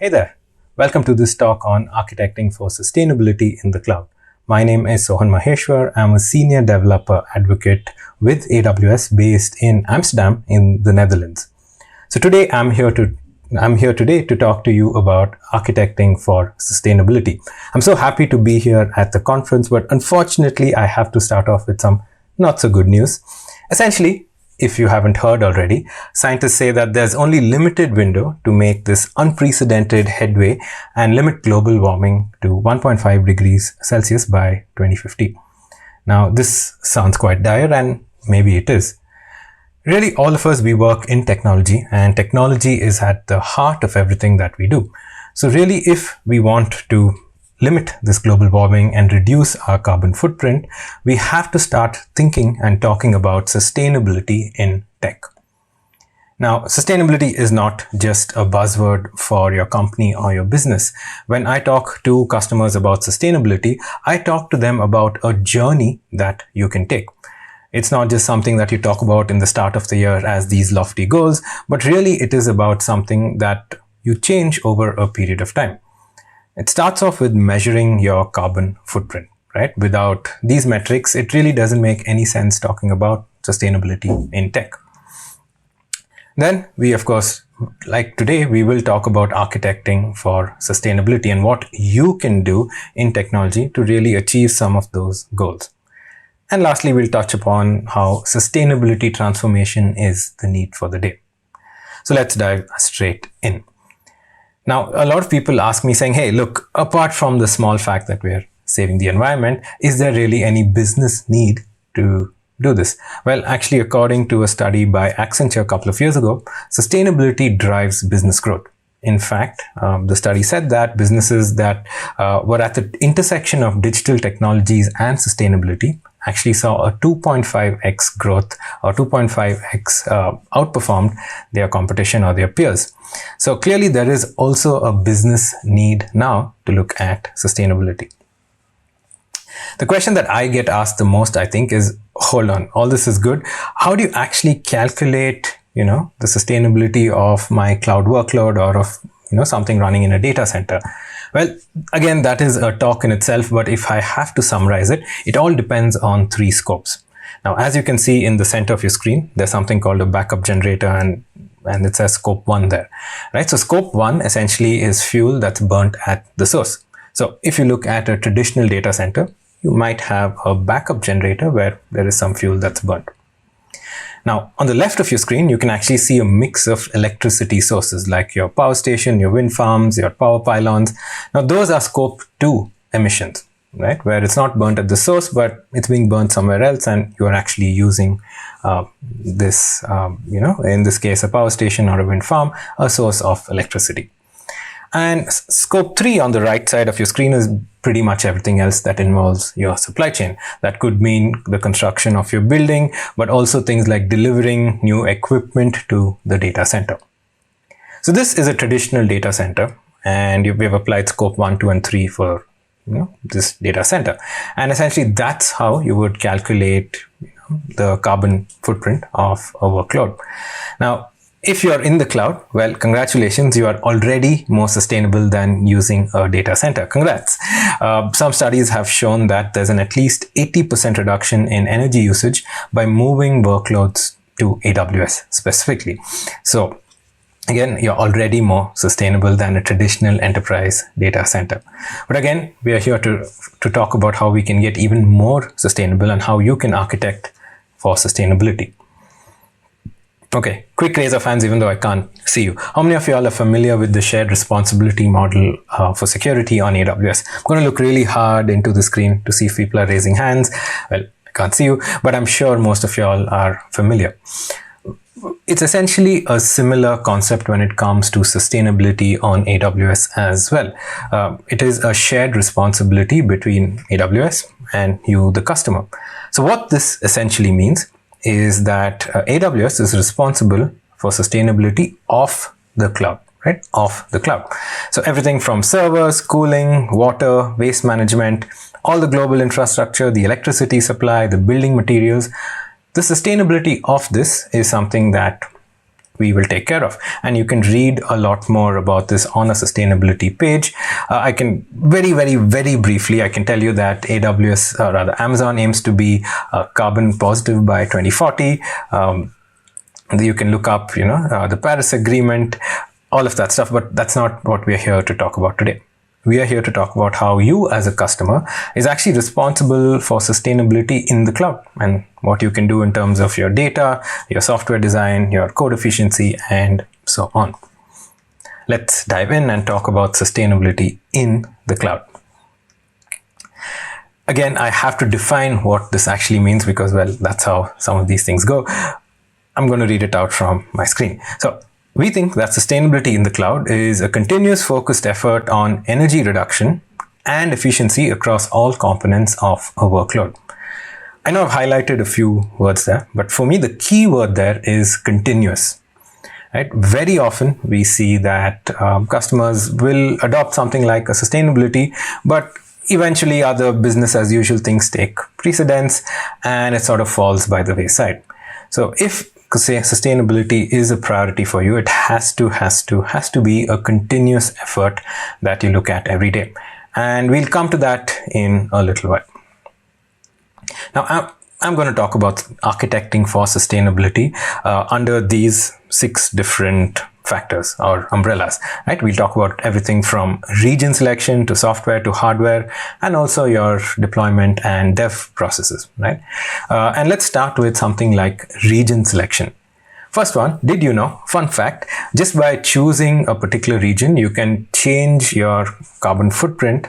Hey there, welcome to this talk on architecting for sustainability in the cloud. My name is Sohan Maheswar. I'm a senior developer advocate with AWS based in Amsterdam in the Netherlands. So today I'm here today to talk to you about architecting for sustainability. I'm so happy to be here at the conference, but unfortunately I have to start off with some not so good news. Essentially, if you haven't heard already, scientists say that there's only limited window to make this unprecedented headway and limit global warming to 1.5 degrees Celsius by 2050. Now, this sounds quite dire, and maybe it is. Really, all of us, we work in technology, and technology is at the heart of everything that we do. So really, if we want to limit this global warming and reduce our carbon footprint, we have to start thinking and talking about sustainability in tech. Now, sustainability is not just a buzzword for your company or your business. When I talk to customers about sustainability, I talk to them about a journey that you can take. It's not just something that you talk about in the start of the year as these lofty goals, but really it is about something that you change over a period of time. It starts off with measuring your carbon footprint, right? Without these metrics, it really doesn't make any sense talking about sustainability in tech. Then we, of course, like today, we will talk about architecting for sustainability and what you can do in technology to really achieve some of those goals. And lastly, we'll touch upon how sustainability transformation is the need for the day. So let's dive straight in. Now, a lot of people ask me saying, hey, look, apart from the small fact that we're saving the environment, is there really any business need to do this? Well, actually, according to a study by Accenture a couple of years ago, sustainability drives business growth. In fact, the study said that businesses that were at the intersection of digital technologies and sustainability actually saw a 2.5x growth or 2.5x outperformed their competition or their peers. So clearly there is also a business need now to look at sustainability. The question that I get asked the most, I think, is, hold on, all this is good. How do you actually calculate, the sustainability of my cloud workload or of, something running in a data center? Well, again, that is a talk in itself, but if I have to summarize it, it all depends on three scopes. Now, as you can see in the center of your screen, there's something called a backup generator and it says scope 1 there, right? So scope 1 essentially is fuel that's burnt at the source. So if you look at a traditional data center, you might have a backup generator where there is some fuel that's burnt. Now, on the left of your screen, you can actually see a mix of electricity sources like your power station, your wind farms, your power pylons. Now, those are scope 2 emissions, right? Where it's not burnt at the source, but it's being burnt somewhere else and you are actually using in this case, a power station or a wind farm, a source of electricity. And scope 3 on the right side of your screen is pretty much everything else that involves your supply chain. That could mean the construction of your building, but also things like delivering new equipment to the data center. So this is a traditional data center, and we've applied scope 1, 2, and 3 for this data center. And essentially that's how you would calculate the carbon footprint of a workload. Now, if you're in the cloud, well, congratulations, you are already more sustainable than using a data center. Congrats. Some studies have shown that there's an at least 80% reduction in energy usage by moving workloads to AWS specifically. So again, you're already more sustainable than a traditional enterprise data center. But again, we are here to talk about how we can get even more sustainable and how you can architect for sustainability. Okay, quick raise of hands, even though I can't see you. How many of you all are familiar with the shared responsibility model for security on AWS? I'm going to look really hard into the screen to see if people are raising hands. Well, I can't see you, but I'm sure most of you all are familiar. It's essentially a similar concept when it comes to sustainability on AWS as well. It is a shared responsibility between AWS and you, the customer. So what this essentially means is that AWS is responsible for sustainability of the cloud, right? Of the cloud. So everything from servers, cooling, water, waste management, all the global infrastructure, the electricity supply, the building materials, the sustainability of this is something that we will take care of. And you can read a lot more about this on a sustainability page. I can very briefly, I can tell you that AWS, or rather Amazon, aims to be carbon positive by 2040. You can look up, the Paris Agreement, all of that stuff, but that's not what we're here to talk about today. We are here to talk about how you as a customer is actually responsible for sustainability in the cloud, and what you can do in terms of your data, your software design, your code efficiency, and so on. Let's dive in and talk about sustainability in the cloud. Again, I have to define what this actually means because, well, that's how some of these things go. I'm going to read it out from my screen. So, we think that sustainability in the cloud is a continuous focused effort on energy reduction and efficiency across all components of a workload. I know I've highlighted a few words there, but for me, the key word there is continuous. Right? Very often we see that customers will adopt something like a sustainability, but eventually other business as usual things take precedence and it sort of falls by the wayside. So if sustainability is a priority for you, it has to be a continuous effort that you look at every day. And we'll come to that in a little while. Now, I'm going to talk about architecting for sustainability under these 6 different factors or umbrellas, right? We'll talk about everything from region selection to software to hardware, and also your deployment and dev processes, right? And let's start with something like region selection. First one, did you know, fun fact, just by choosing a particular region, you can change your carbon footprint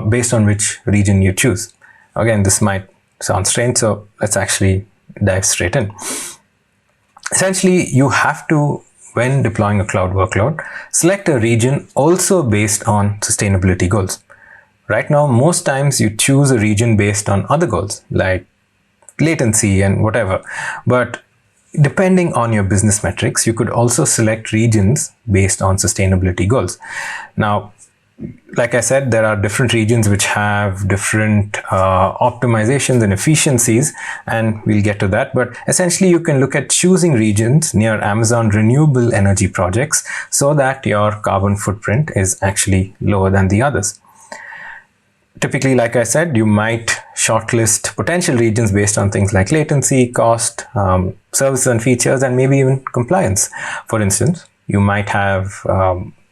based on which region you choose. Again, this might sound strange, so let's actually dive straight in. Essentially, you have to, when deploying a cloud workload, select a region also based on sustainability goals. Right now, most times you choose a region based on other goals like latency and whatever. But depending on your business metrics, you could also select regions based on sustainability goals. Now, like I said, there are different regions which have different optimizations and efficiencies, and we'll get to that. But essentially, you can look at choosing regions near Amazon renewable energy projects so that your carbon footprint is actually lower than the others. Typically, like I said, you might shortlist potential regions based on things like latency, cost, services and features, and maybe even compliance. For instance, you might have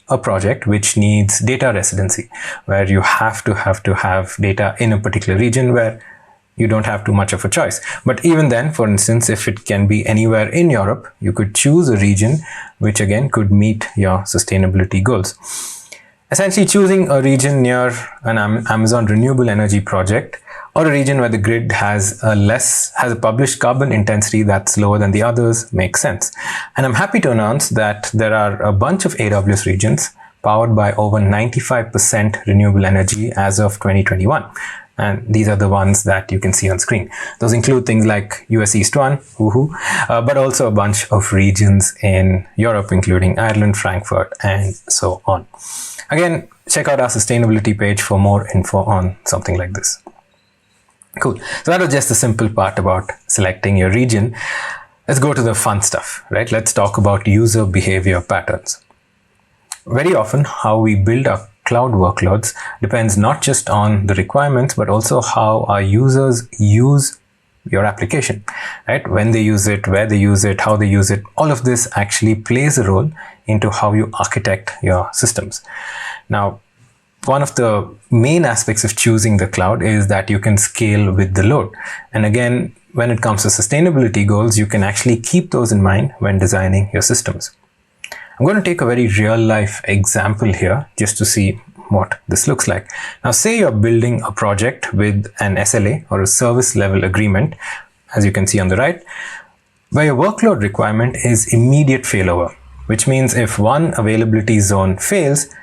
a project which needs data residency, where you have to have data in a particular region where you don't have too much of a choice. But even then, for instance, if it can be anywhere in Europe, you could choose a region which again could meet your sustainability goals. Essentially, choosing a region near an Amazon renewable energy project, or a region where the grid has a published carbon intensity that's lower than the others, makes sense. And I'm happy to announce that there are a bunch of AWS regions powered by over 95% renewable energy as of 2021. And these are the ones that you can see on screen. Those include things like US East 1, but also a bunch of regions in Europe, including Ireland, Frankfurt, and so on. Again, check out our sustainability page for more info on something like this. Cool. So that was just the simple part about selecting your region. Let's go to the fun stuff, right? Let's talk about user behavior patterns. Very often, how we build our cloud workloads depends not just on the requirements, but also how our users use your application, right? When they use it, where they use it, how they use it, all of this actually plays a role into how you architect your systems. Now, one of the main aspects of choosing the cloud is that you can scale with the load. And again, when it comes to sustainability goals, you can actually keep those in mind when designing your systems. I'm going to take a very real life example here just to see what this looks like. Now, say you're building a project with an SLA or a service level agreement, as you can see on the right, where your workload requirement is immediate failover, which means if one availability zone fails,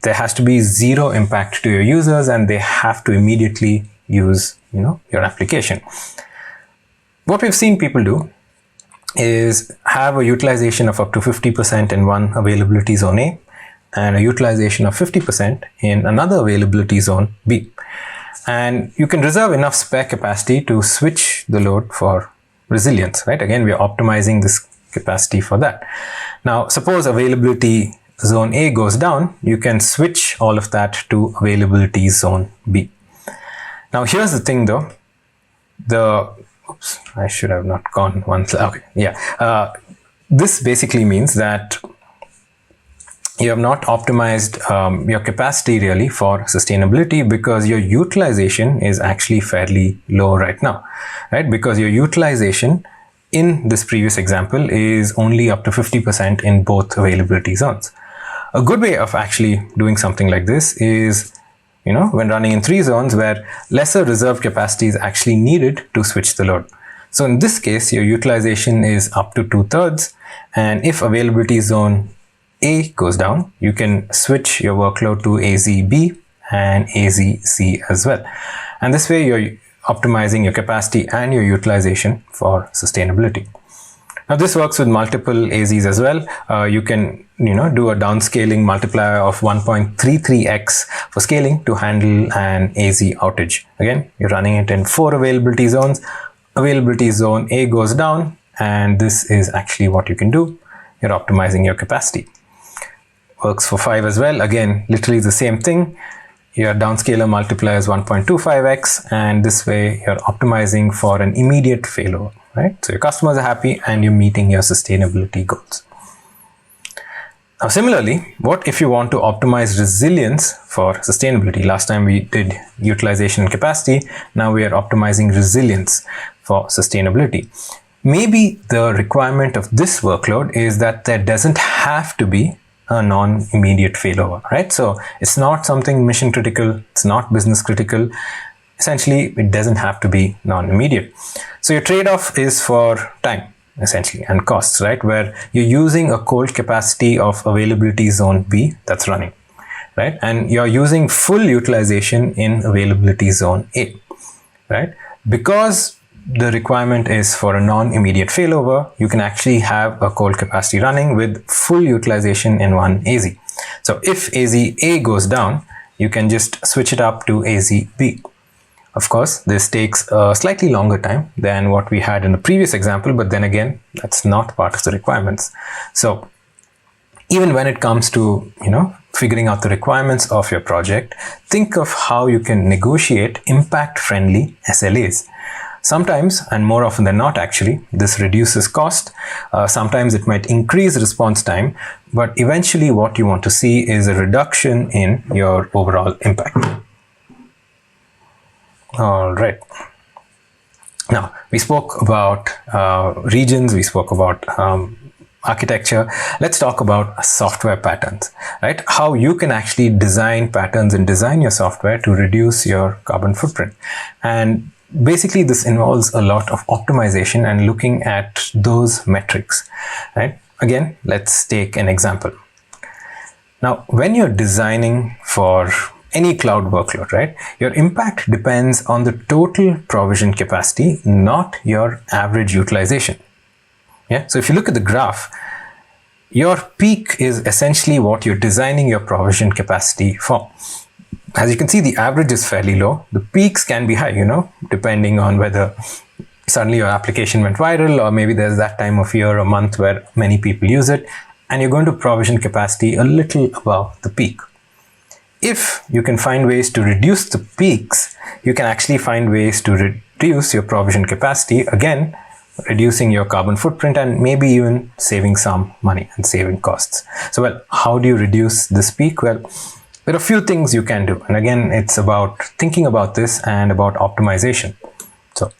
there has to be zero impact to your users and they have to immediately use, your application. What we've seen people do is have a utilization of up to 50% in one availability zone A and a utilization of 50% in another availability zone B. And you can reserve enough spare capacity to switch the load for resilience, right? Again, we are optimizing this capacity for that. Now, suppose availability zone A goes down, you can switch all of that to availability zone B. Now, here's the thing though, oops, I should have not gone one slide. Okay, yeah. This basically means that you have not optimized your capacity really for sustainability, because your utilization is actually fairly low right now, right? Because your utilization in this previous example is only up to 50% in both availability zones. A good way of actually doing something like this is, when running in 3 zones where lesser reserve capacity is actually needed to switch the load. So in this case, your utilization is up to 2/3, and if availability zone A goes down, you can switch your workload to AZB and AZC as well. And this way you're optimizing your capacity and your utilization for sustainability. Now this works with multiple AZs as well. You can do a downscaling multiplier of 1.33x for scaling to handle an AZ outage. Again, you're running it in 4 availability zones. Availability zone A goes down, and this is actually what you can do. You're optimizing your capacity. Works for 5 as well. Again, literally the same thing. Your downscaler multiplier is 1.25x, and this way you're optimizing for an immediate failover, right? So your customers are happy and you're meeting your sustainability goals. Now, similarly, what if you want to optimize resilience for sustainability? Last time we did utilization and capacity. Now we are optimizing resilience for sustainability. Maybe the requirement of this workload is that there doesn't have to be a non-immediate failover, right? So it's not something mission critical, it's not business critical. Essentially, it doesn't have to be non-immediate. So your trade-off is for time, essentially, and costs, right? Where you're using a cold capacity of availability zone B that's running, right? And you're using full utilization in availability zone A, right? Because the requirement is for a non-immediate failover, you can actually have a cold capacity running with full utilization in one AZ. So if AZ A goes down, you can just switch it up to AZ B. Of course, this takes a slightly longer time than what we had in the previous example, but then again, that's not part of the requirements. So even when it comes to, figuring out the requirements of your project, think of how you can negotiate impact-friendly SLAs. Sometimes, and more often than not actually, this reduces cost. Sometimes it might increase response time, but eventually what you want to see is a reduction in your overall impact. All right. Now, we spoke about regions, we spoke about architecture. Let's talk about software patterns, right? How you can actually design patterns and design your software to reduce your carbon footprint. And basically, this involves a lot of optimization and looking at those metrics, right? Again, let's take an example. Now, when you're designing for any cloud workload, right, your impact depends on the total provision capacity, not your average utilization. Yeah. So if you look at the graph, your peak is essentially what you're designing your provision capacity for. As you can see, the average is fairly low. The peaks can be high, depending on whether suddenly your application went viral, or maybe there's that time of year or month where many people use it, and you're going to provision capacity a little above the peak. If you can find ways to reduce the peaks, you can actually find ways to reduce your provision capacity, again, reducing your carbon footprint and maybe even saving some money and saving costs. So, well, how do you reduce this peak? Well, there are a few things you can do. And again, it's about thinking about this and about optimization. So,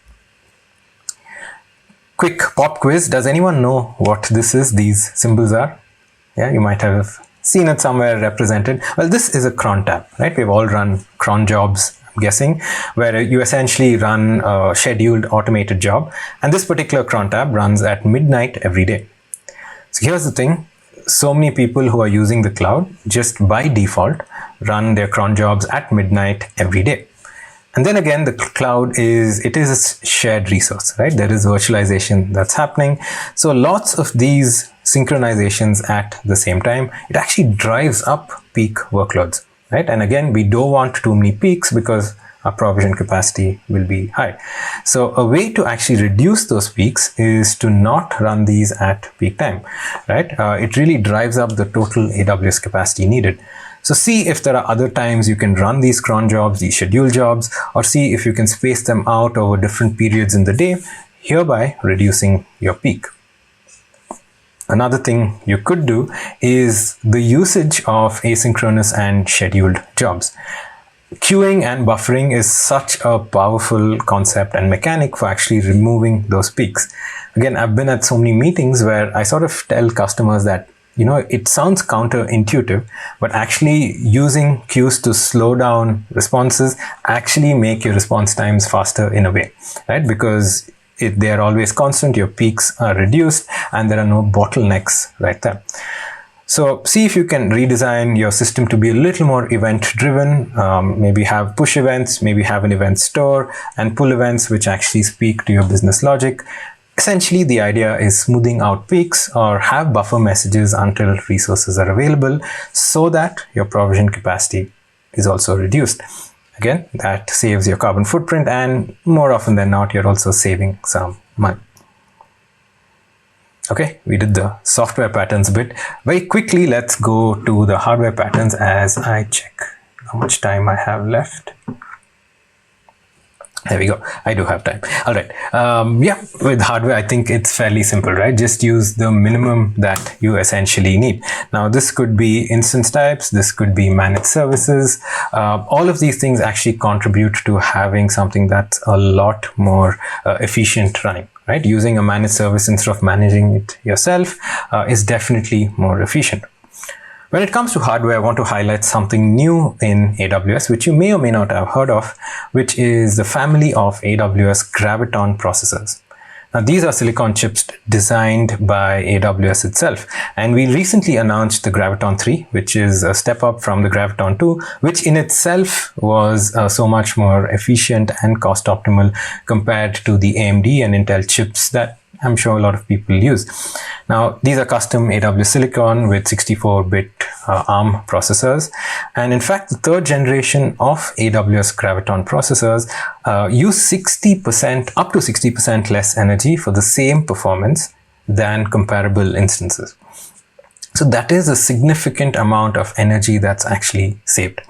quick pop quiz. Does anyone know what this is? These symbols are? Yeah, you might have seen it somewhere represented. Well, this is a cron tab, right? We've all run cron jobs, I'm guessing, where you essentially run a scheduled automated job. And this particular cron tab runs at midnight every day. So here's the thing. So many people who are using the cloud just by default run their cron jobs at midnight every day. And then again, the cloud is a shared resource, right? There is virtualization that's happening. So lots of these synchronizations at the same time, it actually drives up peak workloads, right? And again, we don't want too many peaks because our provision capacity will be high. So a way to actually reduce those peaks is to not run these at peak time, right? It really drives up the total AWS capacity needed. So see if there are other times you can run these cron jobs, these schedule jobs, or see if you can space them out over different periods in the day, hereby reducing your peak. Another thing you could do is the usage of asynchronous and scheduled jobs. Queuing and buffering is such a powerful concept and mechanic for actually removing those peaks. Again, I've been at so many meetings where I sort of tell customers that, it sounds counterintuitive, but actually using queues to slow down responses actually make your response times faster in a way, right? Because they are always constant, your peaks are reduced, and there are no bottlenecks right there. So see if you can redesign your system to be a little more event driven, maybe have push events, maybe have an event store and pull events which actually speak to your business logic. Essentially, the idea is smoothing out peaks or have buffer messages until resources are available so that your provision capacity is also reduced. Again, that saves your carbon footprint, and more often than not, you're also saving some money. Okay, we did the software patterns bit. Very quickly, let's go to the hardware patterns as I check how much time I have left. There we go. I do have time. All right. Yeah, with hardware, I think it's fairly simple, right? Just use the minimum that you essentially need. Now, this could be instance types. This could be managed services. All of these things actually contribute to having something that's a lot more efficient running, right? Using a managed service instead of managing it yourself is definitely more efficient. When it comes to hardware, I want to highlight something new in AWS, which you may or may not have heard of, which is the family of AWS Graviton processors. Now, these are silicon chips designed by AWS itself. And we recently announced the Graviton 3, which is a step up from the Graviton 2, which in itself was so much more efficient and cost optimal compared to the AMD and Intel chips that I'm sure a lot of people use. Now, these are custom AWS silicon with 64-bit ARM processors. And in fact, the third generation of AWS Graviton processors use 60%, up to 60% less energy for the same performance than comparable instances. So that is a significant amount of energy that's actually saved.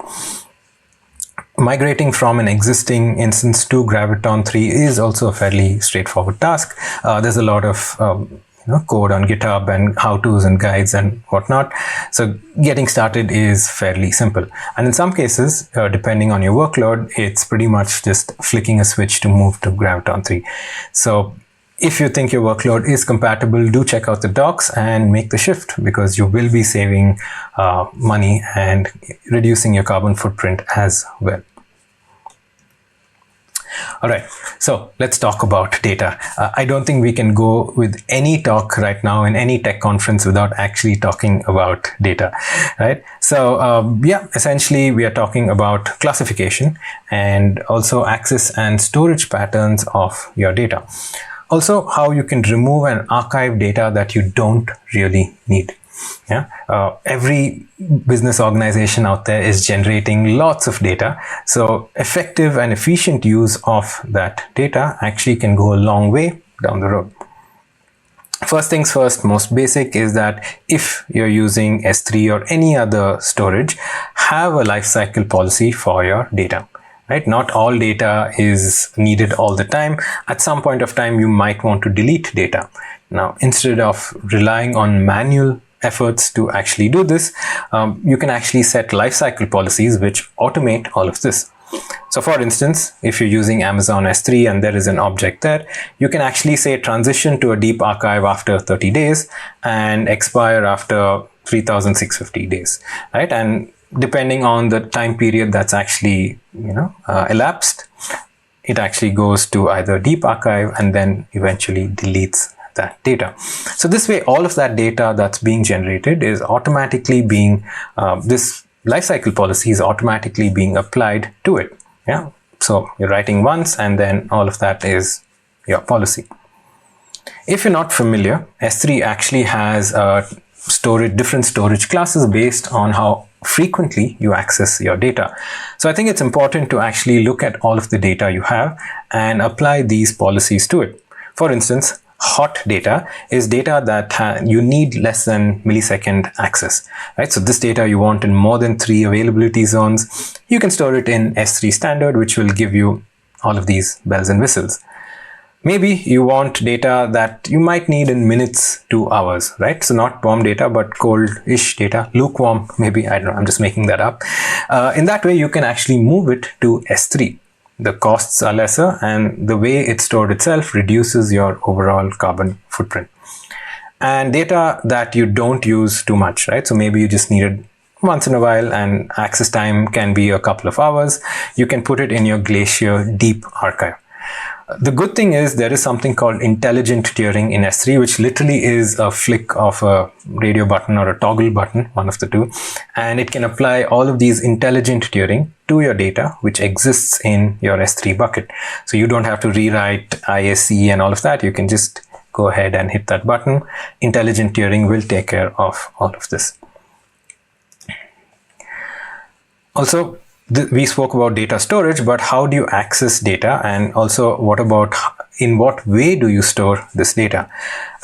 Migrating from an existing instance to Graviton 3 is also a fairly straightforward task. There's a lot of code on GitHub and how-tos and guides and whatnot. So getting started is fairly simple. And in some cases, depending on your workload, it's pretty much just flicking a switch to move to Graviton 3. So if you think your workload is compatible, do check out the docs and make the shift, because you will be saving money and reducing your carbon footprint as well. All right, so let's talk about data. I don't think we can go with any talk right now in any tech conference without actually talking about data, right? So yeah, essentially we are talking about classification and also access and storage patterns of your data. Also, how you can remove and archive data that you don't really need. Yeah, every business organization out there is generating lots of data. So effective and efficient use of that data actually can go a long way down the road. First things first, most basic is that if you're using S3 or any other storage, have a lifecycle policy for your data. Right? Not all data is needed all the time. At some point of time, you might want to delete data. Now, instead of relying on manual efforts to actually do this, you can actually set lifecycle policies which automate all of this. So for instance, if you're using Amazon S3 and there is an object there, you can actually say transition to a deep archive after 30 days and expire after 3,650 days, right? And depending on the time period that's actually elapsed, it actually goes to either deep archive and then eventually deletes that data. So this way, all of that data that's being generated is automatically being, this lifecycle policy is automatically being applied to it. Yeah. So you're writing once and then all of that is your policy. If you're not familiar, S3 actually has different storage classes based on how frequently you access your data. So I think it's important to actually look at all of the data you have and apply these policies to it. For instance, hot data is data that you need less than millisecond access, right? So this data you want in more than 3 availability zones. You can store it in S3 standard, which will give you all of these bells and whistles. Maybe you want data that you might need in minutes to hours, right? So not warm data, but cold-ish data, lukewarm, maybe, I don't know, I'm just making that up. In that way, you can actually move it to S3. The costs are lesser, and the way it's stored itself reduces your overall carbon footprint. And data that you don't use too much, right? So maybe you just need it once in a while, and access time can be a couple of hours. You can put it in your Glacier Deep archive. The good thing is there is something called intelligent tiering in S3, which literally is a flick of a radio button or a toggle button, one of the two. And it can apply all of these intelligent tiering to your data, which exists in your S3 bucket. So you don't have to rewrite ISE and all of that. You can just go ahead and hit that button. Intelligent tiering will take care of all of this. Also, we spoke about data storage, but how do you access data? And also, what about in what way do you store this data?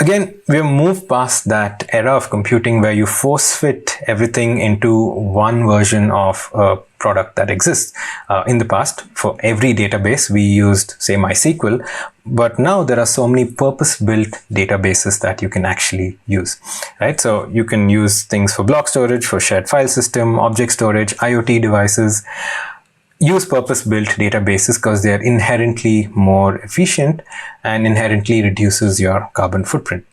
Again, we have moved past that era of computing where you force fit everything into one version of a product that exists. In the past, for every database, we used, say, MySQL, but now there are so many purpose-built databases that you can actually use, right? So you can use things for block storage, for shared file system, object storage, IoT devices. Use purpose-built databases because they are inherently more efficient and inherently reduces your carbon footprint.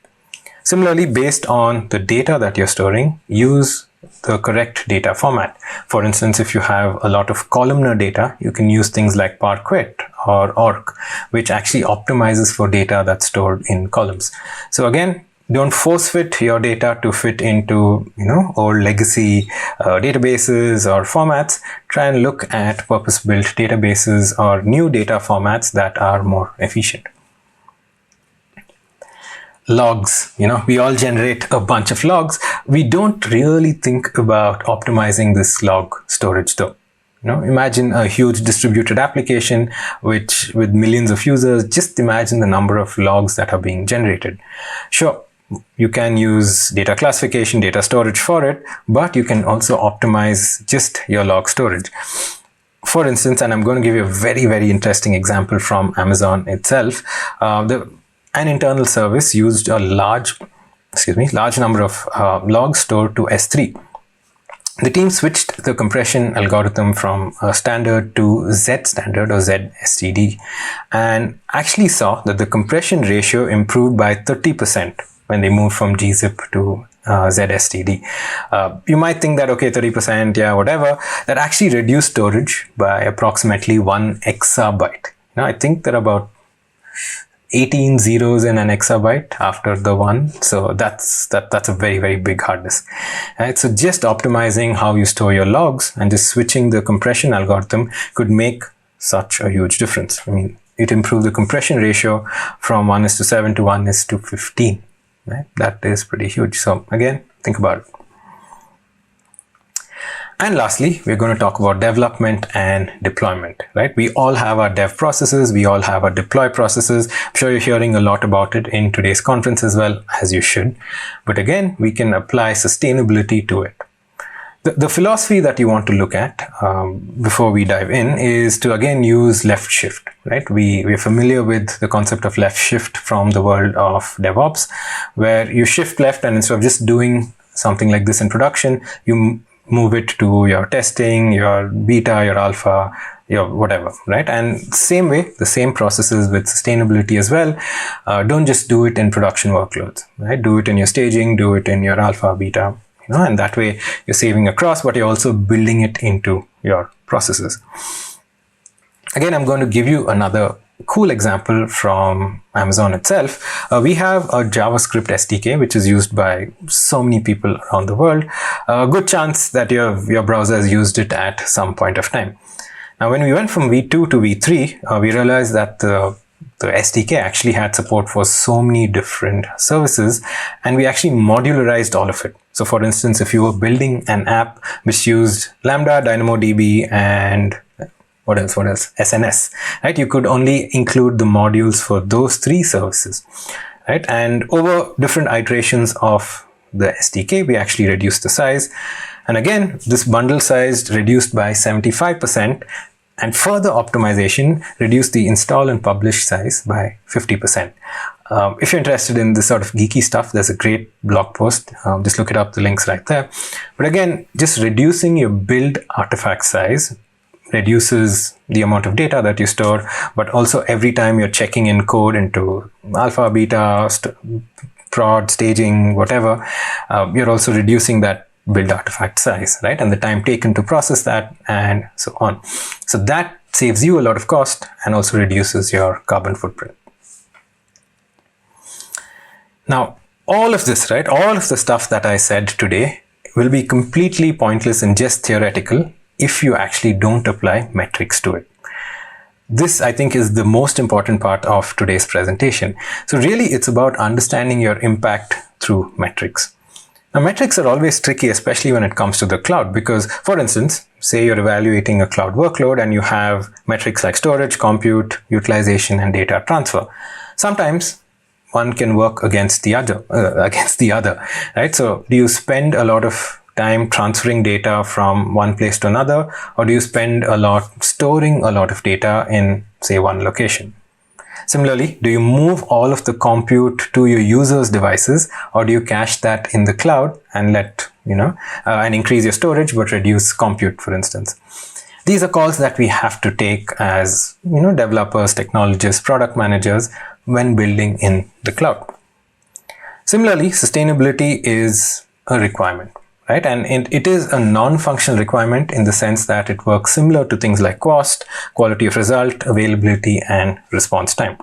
Similarly, based on the data that you're storing, use the correct data format. For instance, if you have a lot of columnar data, you can use things like Parquet or Orc, which actually optimizes for data that's stored in columns. So again, don't force fit your data to fit into, old legacy databases or formats. Try and look at purpose-built databases or new data formats that are more efficient. Logs, we all generate a bunch of logs. We don't really think about optimizing this log storage though. Imagine a huge distributed application with millions of users. Just imagine the number of logs that are being generated. Sure, you can use data classification, data storage for it, but you can also optimize just your log storage. For instance, and I'm going to give you a very, very interesting example from Amazon itself. An internal service used a large number of logs stored to S3. The team switched the compression algorithm from standard to Z standard or ZSTD and actually saw that the compression ratio improved by 30% when they moved from gzip to ZSTD. You might think that, okay, 30%, yeah, whatever. That actually reduced storage by approximately 1 exabyte. I think there are about 18 zeros in an exabyte after the 1. So that's a very, very big hard disk. Right? So just optimizing how you store your logs and just switching the compression algorithm could make such a huge difference. It improved the compression ratio from 1:7 to 1:15. Right? That is pretty huge. So again, think about it. And lastly, we're going to talk about development and deployment, right? We all have our dev processes. We all have our deploy processes. I'm sure you're hearing a lot about it in today's conference as well, as you should. But again, we can apply sustainability to it. The philosophy that you want to look at before we dive in is to again use left shift, right? We're familiar with the concept of left shift from the world of DevOps, where you shift left and instead of just doing something like this in production, you move it to your testing, your beta, your alpha, your whatever, right? And same way, the same processes with sustainability as well. Don't just do it in production workloads, right? Do it in your staging, do it in your alpha, beta, and that way you're saving across, but you're also building it into your processes. Again, I'm going to give you another cool example from Amazon itself. We have a JavaScript SDK, which is used by so many people around the world. A good chance that your browser has used it at some point of time. Now, when we went from V2 to V3, we realized that the the SDK actually had support for so many different services, and we actually modularized all of it. So for instance, if you were building an app which used Lambda, DynamoDB, and what else? SNS, right? You could only include the modules for those 3 services, right? And over different iterations of the SDK, we actually reduced the size. And again, this bundle size reduced by 75%, and further optimization reduced the install and publish size by 50%. If you're interested in this sort of geeky stuff, there's a great blog post. Just look it up, the link's right there. But again, just reducing your build artifact size reduces the amount of data that you store, but also every time you're checking in code into alpha, beta, prod, staging, whatever, you're also reducing that build artifact size, right? And the time taken to process that and so on. So that saves you a lot of cost and also reduces your carbon footprint. Now, all of this, right? All of the stuff that I said today will be completely pointless and just theoretical if you actually don't apply metrics to it. This, I think, is the most important part of today's presentation. So really, it's about understanding your impact through metrics. Now, metrics are always tricky, especially when it comes to the cloud, because, for instance, say you're evaluating a cloud workload and you have metrics like storage, compute, utilization, and data transfer. Sometimes one can work against the other, right? So do you spend a lot of time transferring data from one place to another, or do you spend a lot storing a lot of data in, say, one location? Similarly, do you move all of the compute to your users' devices, or do you cache that in the cloud and and increase your storage but reduce compute, for instance? These are calls that we have to take as, developers, technologists, product managers when building in the cloud. Similarly, sustainability is a requirement, right? And it is a non-functional requirement in the sense that it works similar to things like cost, quality of result, availability, and response time.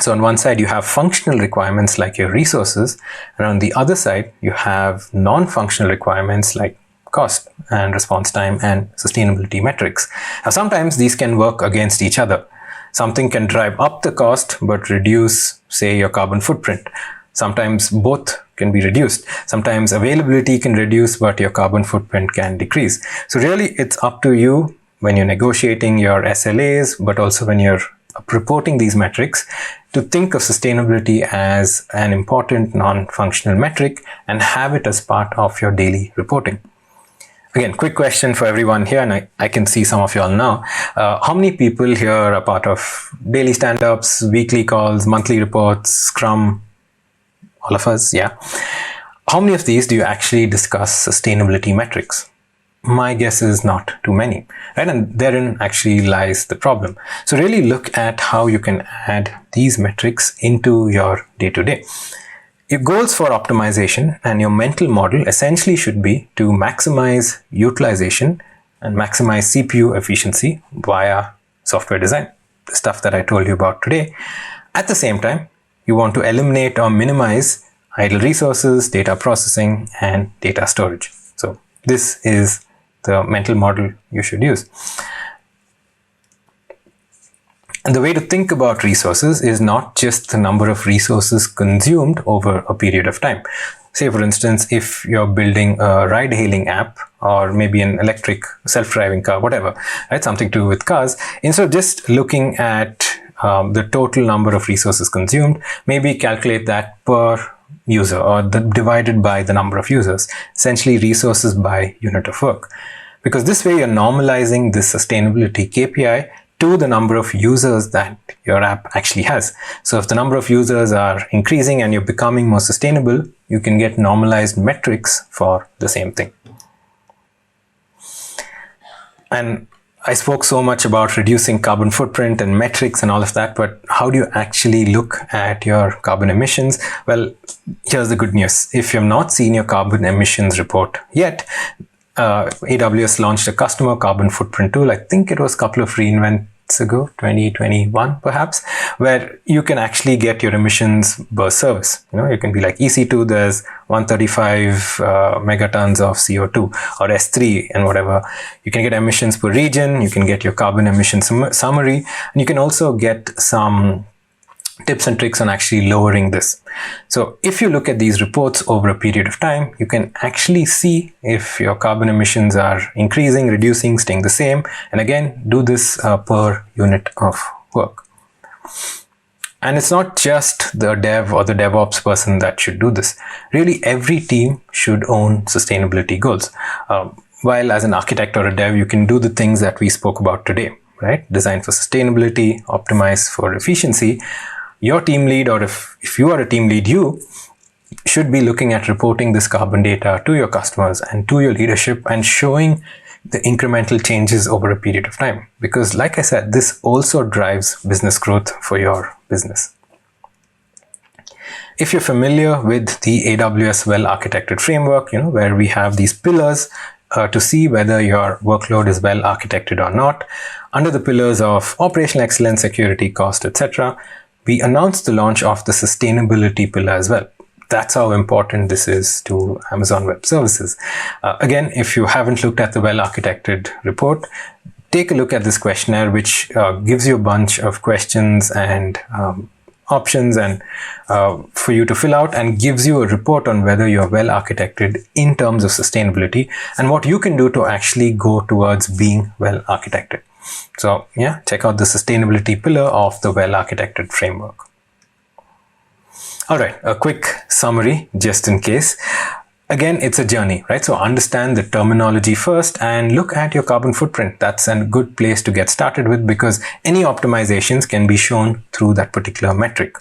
So on one side, you have functional requirements like your resources, and on the other side, you have non-functional requirements like cost and response time and sustainability metrics. Now, sometimes these can work against each other. Something can drive up the cost but reduce, say, your carbon footprint. Sometimes both can be reduced. Sometimes availability can reduce, but your carbon footprint can decrease. So really, it's up to you when you're negotiating your SLAs, but also when you're reporting these metrics, to think of sustainability as an important non-functional metric and have it as part of your daily reporting. Again, quick question for everyone here, and I can see some of y'all now. How many people here are part of daily stand-ups, weekly calls, monthly reports, Scrum? All of us, yeah. How many of these do you actually discuss sustainability metrics? My guess is not too many, right? And therein actually lies the problem. So really look at how you can add these metrics into your day-to-day. Your goals for optimization and your mental model essentially should be to maximize utilization and maximize CPU efficiency via software design, the stuff that I told you about today. At the same time, you want to eliminate or minimize idle resources, data processing, and data storage. So this is the mental model you should use. And the way to think about resources is not just the number of resources consumed over a period of time. Say, for instance, if you're building a ride-hailing app or maybe an electric self-driving car, whatever, right? Something to do with cars. Instead of just looking at the total number of resources consumed, maybe calculate that per user or divided by the number of users, essentially resources by unit of work. Because this way you're normalizing this sustainability KPI to the number of users that your app actually has. So if the number of users are increasing and you're becoming more sustainable, you can get normalized metrics for the same thing. And I spoke so much about reducing carbon footprint and metrics and all of that, but how do you actually look at your carbon emissions? Well, here's the good news. If you've not seen your carbon emissions report yet, AWS launched a customer carbon footprint tool. I think it was a couple of reInvent months ago, 2021 perhaps, where you can actually get your emissions per service. You can be like EC2, there's 135 megatons of CO2, or S3 and whatever. You can get emissions per region, you can get your carbon emission summary, and you can also get some tips and tricks on actually lowering this. So if you look at these reports over a period of time, you can actually see if your carbon emissions are increasing, reducing, staying the same. And again, do this per unit of work. And it's not just the dev or the DevOps person that should do this. Really, every team should own sustainability goals. While as an architect or a dev, you can do the things that we spoke about today, right? Design for sustainability, optimize for efficiency. Your team lead, or if you are a team lead, you should be looking at reporting this carbon data to your customers and to your leadership and showing the incremental changes over a period of time. Because like I said, this also drives business growth for your business. If you're familiar with the AWS well-architected framework, where we have these pillars to see whether your workload is well architected or not, under the pillars of operational excellence, security, cost, etc., we announced the launch of the sustainability pillar as well. That's how important this is to Amazon Web Services. Again, if you haven't looked at the well-architected report, take a look at this questionnaire, which gives you a bunch of questions and options and for you to fill out, and gives you a report on whether you're well architected in terms of sustainability and what you can do to actually go towards being well architected. So yeah, check out the sustainability pillar of the well-architected framework. All right, a quick summary just in case. Again, it's a journey, right? So understand the terminology first and look at your carbon footprint. That's a good place to get started with, because any optimizations can be shown through that particular metric.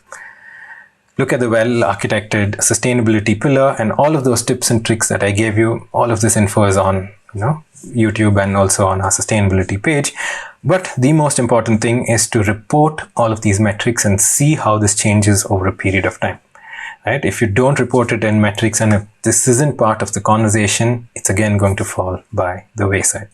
Look at the well-architected sustainability pillar, and all of those tips and tricks that I gave you, all of this info is on YouTube and also on our sustainability page. But the most important thing is to report all of these metrics and see how this changes over a period of time. Right? If you don't report it in metrics and if this isn't part of the conversation, it's again going to fall by the wayside.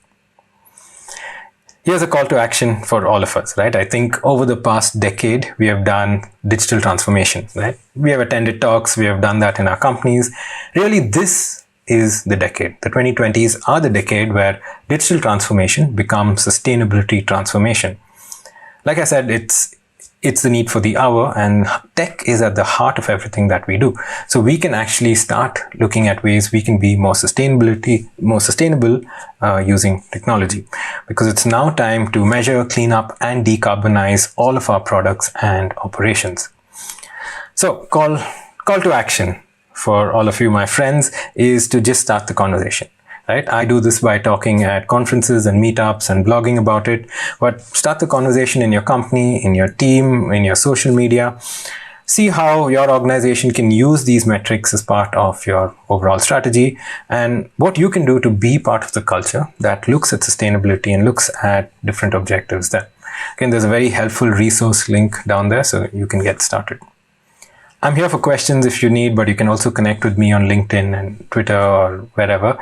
Here's a call to action for all of us, right? I think over the past decade, we have done digital transformation, right? We have attended talks, we have done that in our companies. Really, this is the decade. The 2020s are the decade where digital transformation becomes sustainability transformation. Like I said, it's the need for the hour, and tech is at the heart of everything that we do. So we can actually start looking at ways we can be more sustainable using technology, because it's now time to measure, clean up, and decarbonize all of our products and operations. So call to action for all of you, my friends, is to just start the conversation. Right? I do this by talking at conferences and meetups and blogging about it, but start the conversation in your company, in your team, in your social media. See how your organization can use these metrics as part of your overall strategy, and what you can do to be part of the culture that looks at sustainability and looks at different objectives there. Again, there's a very helpful resource link down there so you can get started. I'm here for questions if you need, but you can also connect with me on LinkedIn and Twitter or wherever.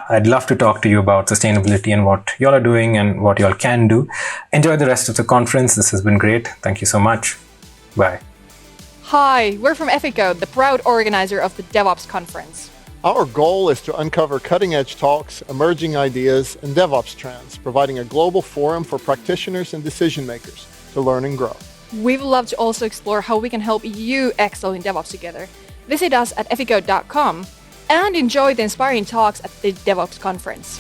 I'd love to talk to you about sustainability and what y'all are doing and what y'all can do. Enjoy the rest of the conference. This has been great. Thank you so much. Bye. Hi, we're from Efico, the proud organizer of the DevOps conference. Our goal is to uncover cutting-edge talks, emerging ideas, and DevOps trends, providing a global forum for practitioners and decision-makers to learn and grow. We would love to also explore how we can help you excel in DevOps together. Visit us at efico.com and enjoy the inspiring talks at the DevOps conference.